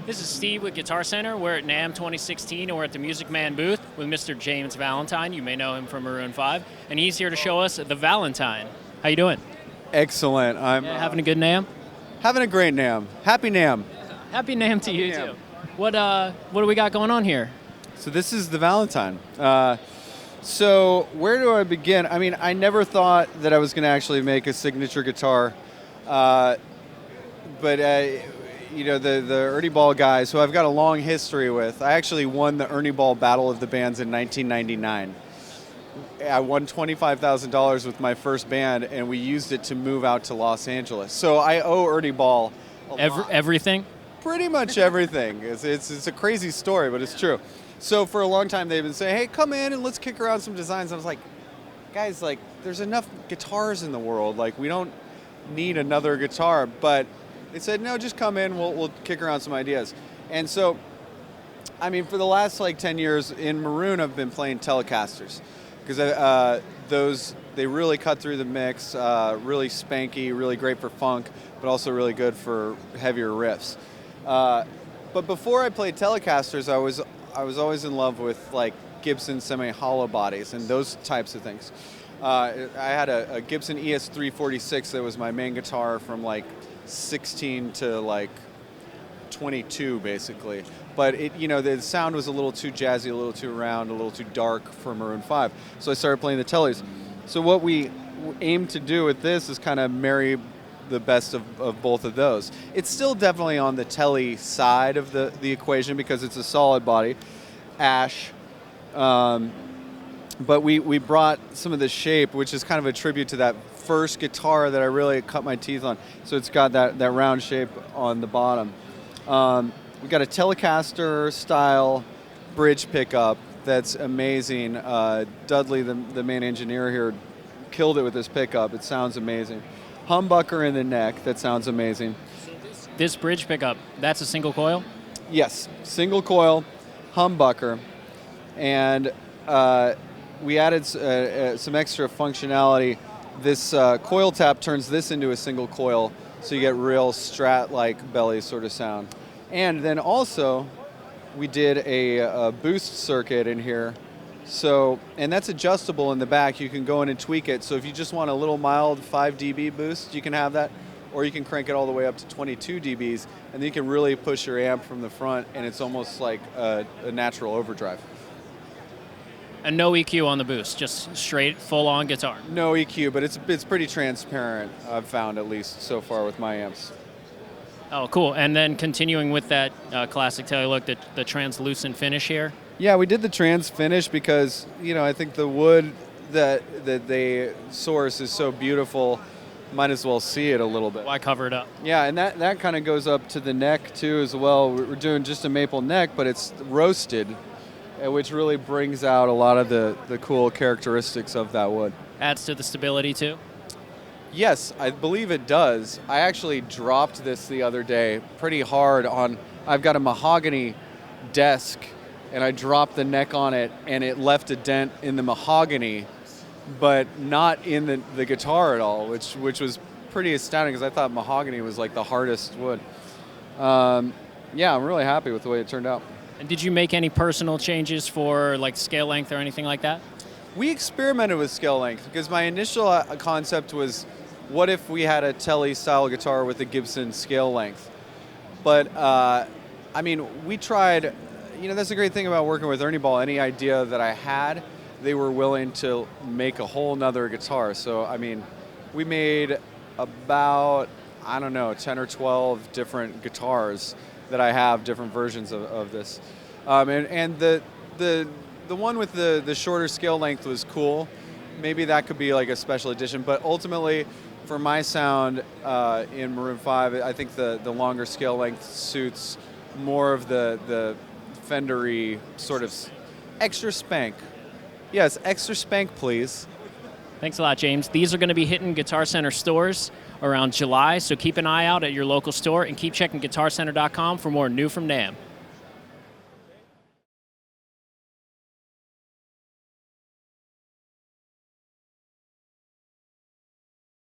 This is Steve with Guitar Center. We're at NAMM 2016, and we're at the Music Man booth with Mr. James Valentine. You may know him from Maroon 5, and he's here to show us the Valentine. How you doing? Excellent. I'm Having a good NAMM? having a great NAMM. Happy NAMM. Happy NAMM to you, NAMM. too. What do we got going on here? So this is the Valentine. So where do I begin? I mean, I never thought that I was going to actually make a signature guitar, but you know, the Ernie Ball guys, who I've got a long history with. I actually won the Ernie Ball Battle of the Bands in 1999. I won $25,000 with my first band, and we used it to move out to Los Angeles. So I owe Ernie Ball a lot. Everything? Pretty much everything. It's a crazy story, but it's true. So for a long time, they've been saying, hey, come in and let's kick around some designs. I was like, guys, like, there's enough guitars in the world. Like, we don't need another guitar. But they said, no, just come in. We'll kick around some ideas. And so, I mean, for the last, like, 10 years, in Maroon, I've been playing Telecasters. Because they really cut through the mix, really spanky, really great for funk, but also really good for heavier riffs. But before I played Telecasters, I was always in love with like Gibson semi-hollow bodies and those types of things. I had a Gibson ES346 that was my main guitar from like 16 to like 22 basically. But it, you know, the sound was a little too jazzy, a little too round, a little too dark for Maroon 5. So I started playing the Tellys. So what we aim to do with this is kind of marry the best of both of those. It's still definitely on the Telly side of the equation because it's a solid body, ash. But we brought some of the shape, which is kind of a tribute to that first guitar that I really cut my teeth on. So it's got that round shape on the bottom. We got a Telecaster style bridge pickup that's amazing. Dudley, the main engineer here, killed it with this pickup. It sounds amazing. Humbucker in the neck, that sounds amazing. This bridge pickup, that's a single coil? Yes, single coil, humbucker. And we added some extra functionality. This coil tap turns this into a single coil, so you get real Strat-like belly sort of sound. And then also, we did a boost circuit in here. So, and that's adjustable in the back. You can go in and tweak it. So if you just want a little mild 5 dB boost, you can have that. Or you can crank it all the way up to 22 dBs, and then you can really push your amp from the front, and it's almost like a natural overdrive. And no EQ on the boost, just straight, full-on guitar. No EQ, but it's pretty transparent, I've found, at least so far with my amps. Oh, cool. And then continuing with that classic Telly look, the translucent finish here. Yeah, we did the trans finish because, you know, I think the wood that they source is so beautiful, might as well see it a little bit. Why cover it up? Yeah, and that kind of goes up to the neck too as well. We're doing just a maple neck, but it's roasted, which really brings out a lot of the cool characteristics of that wood. Adds to the stability too? Yes, I believe it does. I actually dropped this the other day pretty hard on, I've got a mahogany desk, and I dropped the neck on it, and it left a dent in the mahogany, but not in the guitar at all, which was pretty astounding because I thought mahogany was like the hardest wood. Yeah, I'm really happy with the way it turned out. And did you make any personal changes for like scale length or anything like that? We experimented with scale length because my initial concept was, what if we had a Telly style guitar with a Gibson scale length? But I mean, we tried. You know, that's the great thing about working with Ernie Ball. Any idea that I had, they were willing to make a whole nother guitar. So, I mean, we made about, I don't know, 10 or 12 different guitars that I have, different versions of this. And the one with the shorter scale length was cool. Maybe that could be like a special edition. But ultimately, for my sound in Maroon 5, I think the longer scale length suits more of the Fender-y sort of extra spank. Yes, extra spank, please. Thanks a lot, James. These are going to be hitting Guitar Center stores around July, so keep an eye out at your local store and keep checking GuitarCenter.com for more new from NAMM.